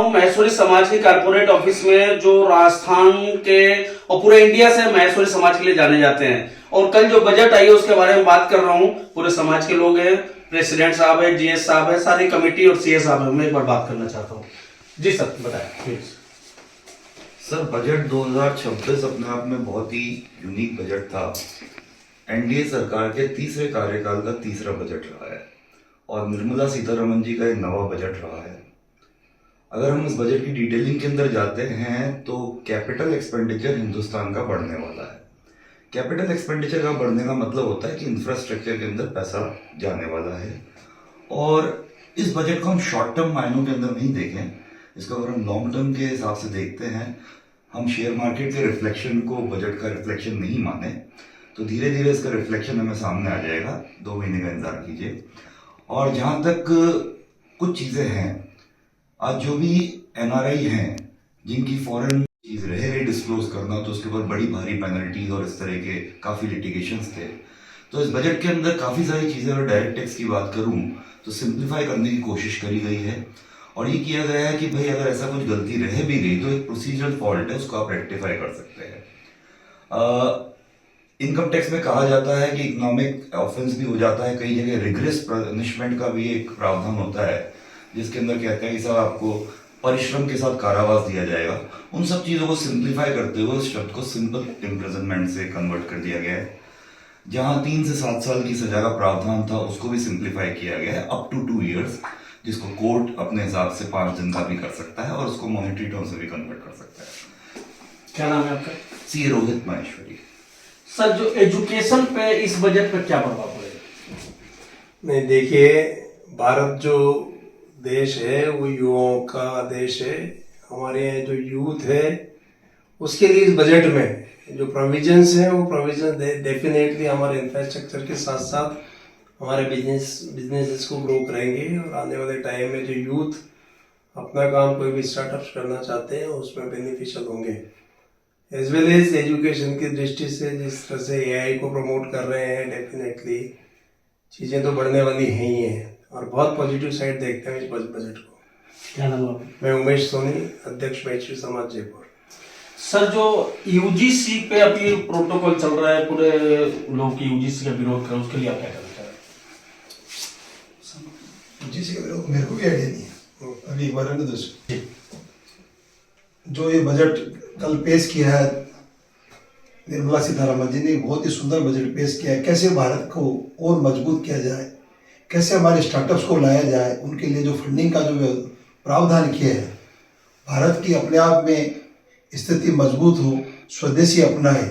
हूँ महेश्वरी समाज के कारपोरेट ऑफिस में, जो राजस्थान के और पूरे इंडिया से महेश्वरी समाज के लिए जाने जाते हैं। और कल जो बजट आई है उसके बारे में बात कर रहा हूँ। पूरे समाज के लोग हैं, प्रेसिडेंट साहब है, जीएस साहब है, सारी कमेटी और सीए साहब है। मैं एक बार बात करना चाहता हूँ। जी सर, बताएं प्लीज। सर, बजट 2026 अपने आप में बहुत ही यूनिक बजट था। एनडीए सरकार के तीसरे कार्यकाल का तीसरा बजट रहा है और निर्मला सीतारमण जी का एक नवा बजट रहा है। अगर हम इस बजट की डिटेलिंग के अंदर जाते हैं तो कैपिटल एक्सपेंडिचर हिंदुस्तान का बढ़ने वाला है। कैपिटल एक्सपेंडिचर का बढ़ने का मतलब होता है कि इंफ्रास्ट्रक्चर के अंदर पैसा जाने वाला है। और इस बजट को हम शॉर्ट टर्म मायनों के अंदर नहीं देखें, इसको अगर हम लॉन्ग टर्म के हिसाब से देखते हैं, हम शेयर मार्केट के रिफ्लेक्शन को बजट का रिफ्लेक्शन नहीं माने, तो धीरे धीरे इसका रिफ्लेक्शन हमें सामने आ जाएगा। 2 महीने का इंतजार कीजिए। और जहां तक कुछ चीजें हैं, आज जो भी एनआरआई हैं जिनकी फॉरेन चीज रह गई डिस्क्लोज करना, तो उसके ऊपर बड़ी भारी पेनल्टीज और इस तरह के काफी लिटिगेशंस थे। तो इस बजट के अंदर काफी सारी चीजें, अगर डायरेक्ट टैक्स की बात करूं तो सिंप्लीफाई करने की कोशिश करी गई है। और ये किया गया है कि भाई अगर ऐसा कुछ गलती रह भी गई तो एक प्रोसीजरल फॉल्ट है, उसको आप रेक्टिफाई कर सकते हैं। इनकम टैक्स में कहा जाता है कि इकोनॉमिक ऑफेंस भी हो जाता है, कई जगह रिग्रेस पनिशमेंट का भी एक प्रावधान होता है, जिसके अंदर कहते हैं कि साहब आपको परिश्रम के साथ कारावास दिया जाएगा। उन सब चीजों को सिंप्लीफाई करते हुए उस शब्द को सिंपल इम्प्रिजनमेंट से कन्वर्ट कर दिया गया है। जहां 3 से 7 साल की सजा का प्रावधान था, उसको भी सिंप्लीफाई किया गया है अप टू 2 इयर्स, जिसको कोर्ट अपने हिसाब से 5 दिन का भी कर सकता है और उसको मॉनेटरी टर्म से भी कन्वर्ट कर सकता है। क्या नाम है आपका? सी रोहित माहेश्वरी। सर, जो एजुकेशन पे इस बजट पे क्या प्रभाव पड़ेगा? नहीं, देखिए, भारत जो देश है वो युवाओं का देश है। हमारे यहाँ जो यूथ है उसके लिए इस बजट में जो प्रोविजंस हैं वो प्रोविजन डेफिनेटली हमारे इंफ्रास्ट्रक्चर के साथ साथ हमारे बिजनेसेस को ग्रो करेंगे। और आने वाले टाइम में जो यूथ अपना काम कोई भी स्टार्टअप करना चाहते हैं उसमें बेनिफिशियल होंगे। एज वेल एज एजुकेशन की दृष्टि से जिस तरह से एआई को प्रमोट कर रहे हैं, डेफिनेटली चीज़ें तो बढ़ने वाली हैं ही हैं और बहुत पॉजिटिव साइड देखते हैं इस बजट को। क्या नाम है? मैं उमेश सोनी, अध्यक्ष महेश्वरी समाज जयपुर। सर, जो यूजीसी पे अभी प्रोटोकॉल चल रहा है, पूरे लोग की यूजीसी का विरोध कर, उसके लिए आप क्या करना चाह रहे हैं? यूजीसी का विरोध मेरे को भी आइडिया नहीं है। अभी एक बार है ना, जो ये बजट कल पेश किया है निर्मला सीतारमण जी ने, बहुत ही सुंदर बजट पेश किया है। कैसे भारत को और मजबूत किया जाए, कैसे हमारे स्टार्टअप्स को लाया जाए, उनके लिए जो फंडिंग का जो प्रावधान किया है, भारत की अपने आप में स्थिति मजबूत हो, स्वदेशी अपनाए,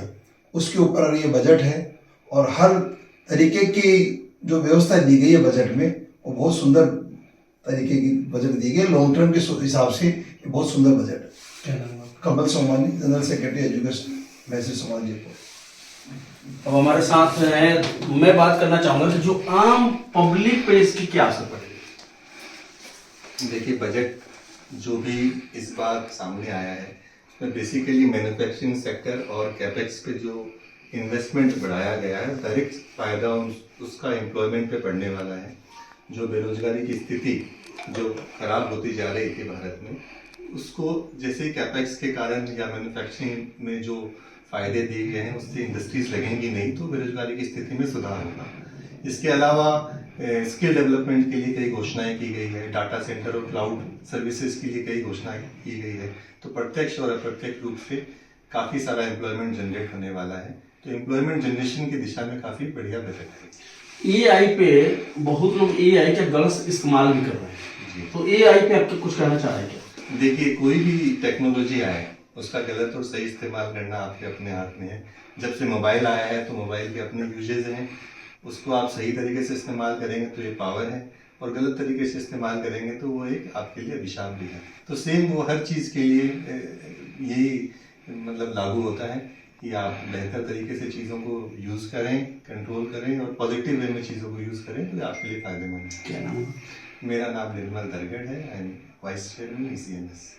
उसके ऊपर ये बजट है। और हर तरीके की जो व्यवस्था दी गई है बजट में, वो बहुत सुंदर तरीके की बजट दी गई। लॉन्ग टर्म के हिसाब से ये बहुत सुंदर बजट है। Kamal Somani, general secretary education, Maheshwari Samaj Jaipur. अब हमारे साथ है, मैं बात करना चाहूंगा कि जो आम पब्लिक पे इसकी क्या असर पड़ेगी? देखिए, बजट जो भी इस बार सामने आया है उसमें बेसिकली मैन्युफैक्चरिंग सेक्टर और कैपेक्स पे जो इन्वेस्टमेंट बढ़ाया गया है, डायरेक्ट फायदा उसका एम्प्लॉयमेंट पे पड़ने वाला है। जो बेरोजगारी की स्थिति जो खराब होती जा रही थी भारत में, उसको जैसे कैपेक्स के कारण या मैन्युफैक्चरिंग में जो फायदे दिए गए हैं उससे इंडस्ट्रीज लगेंगी नहीं, तो बेरोजगारी की स्थिति में सुधार होगा। इसके अलावा स्किल डेवलपमेंट के लिए कई घोषणाएं की गई है, डाटा सेंटर और क्लाउड सर्विसेज के लिए कई घोषणाएं की गई है। तो प्रत्यक्ष और अप्रत्यक्ष रूप से काफी सारा एम्प्लॉयमेंट जनरेट होने वाला है। तो एम्प्लॉयमेंट जनरेशन की दिशा में काफी बढ़िया बजट है। एआई पे बहुत लोग एआई का गलत इस्तेमाल भी कर रहे हैं, तो एआई पे आप कुछ कहना चाह रहे हैं क्या? देखिए, कोई भी टेक्नोलॉजी आए उसका गलत और सही इस्तेमाल करना आपके अपने हाथ में है। जब से मोबाइल आया है तो मोबाइल के अपने यूजेज हैं, उसको आप सही तरीके से इस्तेमाल करेंगे तो ये पावर है, और गलत तरीके से इस्तेमाल करेंगे तो वो एक आपके लिए अभिशाप भी है। तो सेम वो हर चीज़ के लिए यही मतलब लागू होता है कि आप बेहतर तरीके से चीज़ों को यूज़ करें, कंट्रोल करें और पॉजिटिव वे में चीज़ों को यूज़ करें, तो ये आपके लिए फायदेमंद है। क्या नाम है? मेरा नाम निर्मल दरगढ़ है, I am vice chairman ECMS।